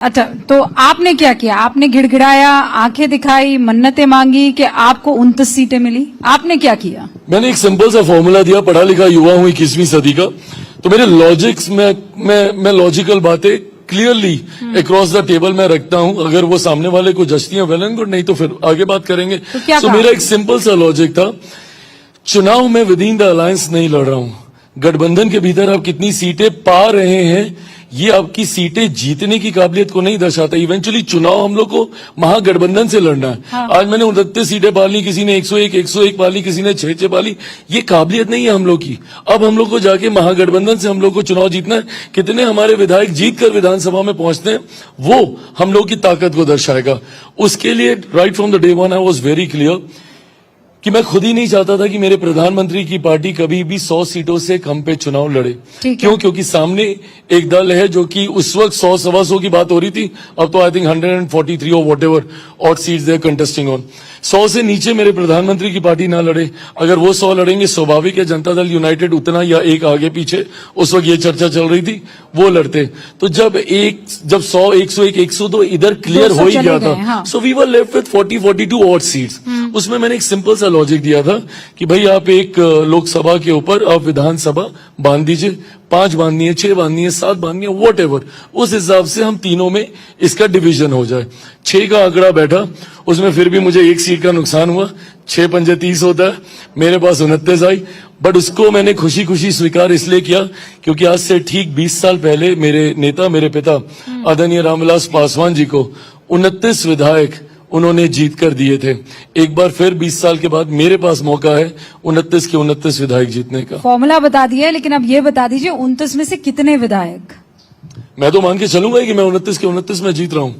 अच्छा, तो आपने क्या किया? आपने गिड़गिड़ाया, आंखें दिखाई, मन्नतें मांगी कि आपको 29 सीटें मिली? आपने क्या किया? मैंने एक सिंपल सा फॉर्मूला दिया, पढ़ा लिखा युवा हूं 21वीं सदी का, तो मेरे लॉजिक्स में मैं लॉजिकल बातें क्लियरली अक्रॉस द टेबल में रखता हूं। अगर वो सामने वाले को जचती है वेल एंड गुड, नहीं तो फिर आगे बात करेंगे। तो मेरा एक सिंपल सा लॉजिक था, चुनाव में विद इन द अलायंस नहीं लड़ रहा हूं। गठबंधन के भीतर आप कितनी सीटें पा रहे हैं, ये आपकी सीटें जीतने की काबिलियत को नहीं दर्शाता। इवेंचुअली चुनाव हम लोग को महागठबंधन से लड़ना है। हाँ। आज मैंने 29 सीटें पाली, किसी ने 101 पाली, किसी ने 6 पाली। ये काबिलियत नहीं है हम लोग की। अब हम लोग को जाके महागठबंधन से हम लोग को चुनाव जीतना है। कितने हमारे विधायक जीत कर विधानसभा में पहुंचते हैं, वो हम लोग की ताकत को दर्शाएगा। उसके लिए right from the day one I was very clear कि मैं खुद ही नहीं चाहता था कि मेरे प्रधानमंत्री की पार्टी कभी भी 100 सीटों से कम पे चुनाव लड़े। क्यों? क्योंकि सामने एक दल है जो कि उस वक्त 100-125 की बात हो रही थी, अब तो आई थिंक 143 और whatever odd seats they contesting on. 100 से नीचे मेरे प्रधानमंत्री की पार्टी ना लड़े। अगर वो 100 लड़ेंगे, स्वाभाविक है जनता दल यूनाइटेड उतना या एक आगे पीछे, उस वक्त ये चर्चा चल रही थी, वो लड़ते। तो जब 100, 101, 102 इधर क्लियर हो ही गया था, so we were left with 40-42 odd seats. उसमें मैंने एक सिंपल सा लॉजिक दिया था कि भाई आप एक लोकसभा के ऊपर आप विधानसभा बांध दीजिए, 5 बांधनी है, 6 बांधनी है, 7 बांधनी है, वॉट एवर। उस हिसाब से हम तीनों में इसका डिवीजन हो जाए। 6 का आंकड़ा बैठा, उसमें फिर भी मुझे 1 सीट का नुकसान हुआ। 6 पंजे 30 होता है, मेरे पास 29 आई, बट उसको मैंने खुशी खुशी स्वीकार इसलिए किया क्योंकि आज से ठीक 20 साल पहले मेरे नेता, मेरे पिता आदरणीय रामविलास पासवान जी को 29 विधायक उन्होंने जीत कर दिए थे। एक बार फिर 20 साल के बाद मेरे पास मौका है 29 के 29 विधायक जीतने का। फॉर्मूला बता दिया, लेकिन अब ये बता दीजिए 29 में से कितने विधायक? मैं तो मान के चलूंगा कि मैं 29 के 29 में जीत रहा हूं।